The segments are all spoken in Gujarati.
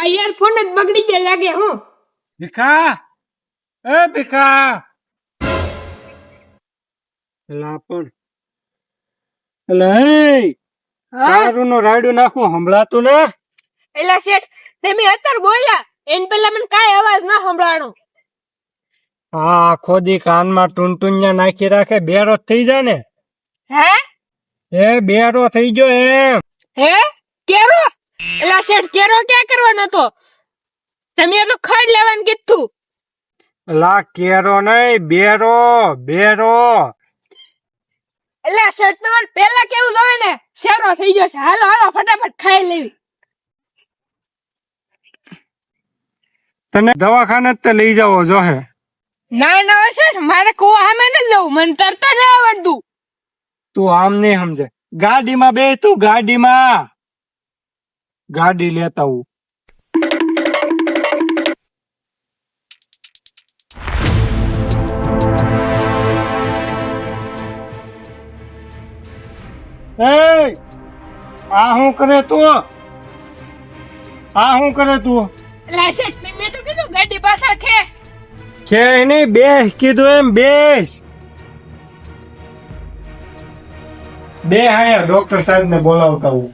આ ઇયરફોન જ બગડી ગયા લાગે હું. ભીખા, એ ભીખા. એલા પણ એલા તારું નો રાયડું નાખું સંભળાતું ને. એલા શેઠ તમે અત્યારે બોલ્યા એન પહેલા મને કાંઈ અવાજ ના સંભળાણો. હા, ખોદી કાનમાં ટુનટુનિયા નાખી રાખે બેરો થઈ જાય ને. હે એ બેરો થઈ ગયો એમ. હે કેરો? એલા શેઠ કેરો ક્યાં કરવાનો હતો? તમે એટલું ખડ લેવાનું કીધું. એલા કેરો નહીં, બેરો બેરો. એલા શેઠ તમારે પહેલા કેવું જોવે ને શેરો થઈ ગયો છે. હાલો હાલો ફટાફટ ખાઈ લેવી. તને દવાખાને જ તે લઈ જાવો જોહે. ના ના શેઠ મારે કુવા સામે ન જવું, મને તરતા ન આવડતું. તું આમ નહીં સમજે. ગાડીમાં બે તું ગાડીમાં. ગાડી લેતા હું. આ શું કરે તું? આ શું કરે તું? એલા શેઠ મેં તો કીધું ગાડી પાછળ છે. કે નહીં બેસ કીધું એમ બેસ. બે આયા ડોક્ટર સાહેબ ને બોલાવતા હું.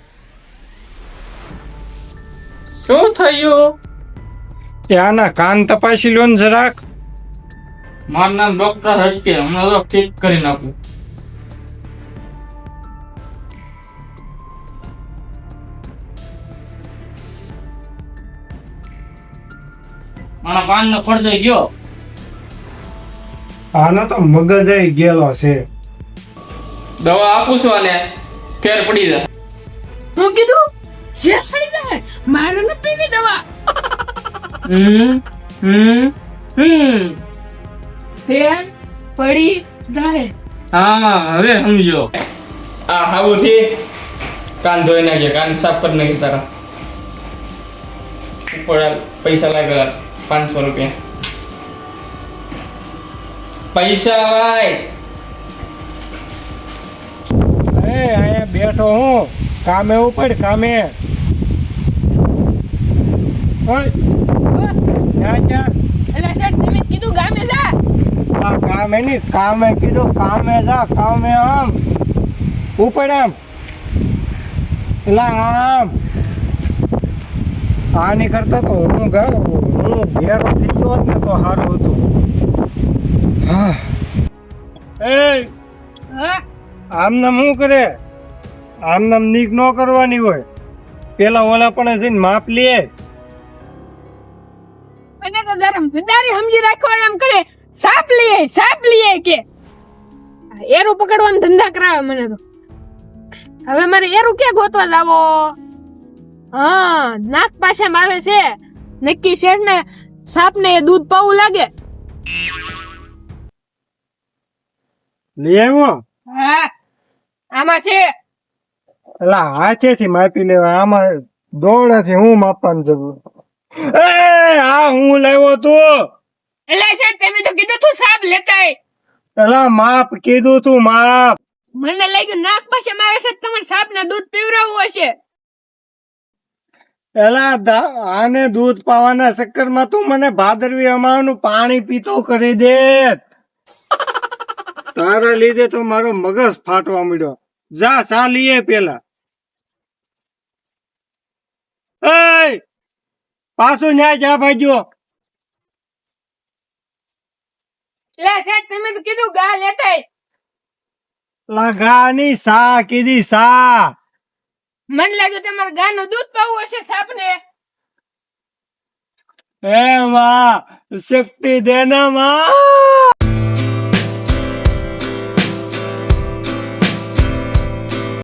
શું થયું? એ આના કાન તપાસી લો ને જરાક. મારું નામ ડોક્ટર હરકે, હમણાં તો ઠીક કરી નાખું. મારા કાન નો ખર્ચાઈ ગયો. આનો તો મગજ ગયેલો છે. દવા આપું છું અને ફેર પડી જાય. હું કીધું શેર પડી જાય મારે ન પીવી દવા. ફેર પડી જાય. હા હવે સમજો. આ હાબુથી કાન ધોઈ નાખજે, કાન સાફ કરી નાખી તારા. ઉપર પૈસા લાગેલા 500 રૂપિયા. પૈસા લાય. અહીંયા બેઠો હું કામે ઉપર કામે. એલા શેઠ તમે કીધું ગામે જા. કામે નહીં કામે કીધું કામે જા કામે. આમ ઉપર આમ એલા આમ આ નહીં કરતા તો હું ભેડો થઈ ગયો હોત ને તો સારું હતું. હા આમ નામ શું કરે? આમ નામ નીક ન કરવાની હોય. પેલા ઓલા પણ જઈને માપ લે. મને તો ધરમ દારી સમજી રાખો એમ કરે. સાપ લીએ કે એરું પકડવાનો ધંધા કરાવે મને તો. હવે મારે એરું ક્યાં ગોતવા જાવો? હા નાક પાછામાં આવે છે. નક્કી શેઠ ને સાપ ને દૂધ પાવું લાગે. લઈ આવ્યો. હા આમાં છે. એટલે હાથેથી માપી લેવા. આમાં દોડાથી હું માપવાની જરૂર? આ હું લાવ્યો તું. એલા શેઠ તમે તો કીધું તું સાપ લેતાય. એલા માપ કીધું તું માપ. મને લાગ્યું નાક પાછામાં આવે છે તમારે સાપ ને દૂધ પીવડાવવું હશે. એલા આને દૂધ પાવાના ચક્કરમાં તું મને ભાદરવી અમાવાનું પાણી પીતો કરી દે. તારા લીધે તો મારો મગજ ફાટવા મળ્યો. જા સા લીએ પેલા. પાછું ન્યા જા ભાગ્યો. એલા શેઠ તમે તો કીધું ગા લેતાય. લગાની સા કીધી સા. મને લાગ્યું તમારે ગાનું દૂધ પાવું હશે સાપ ને. એ માં શક્તિ દેના માં.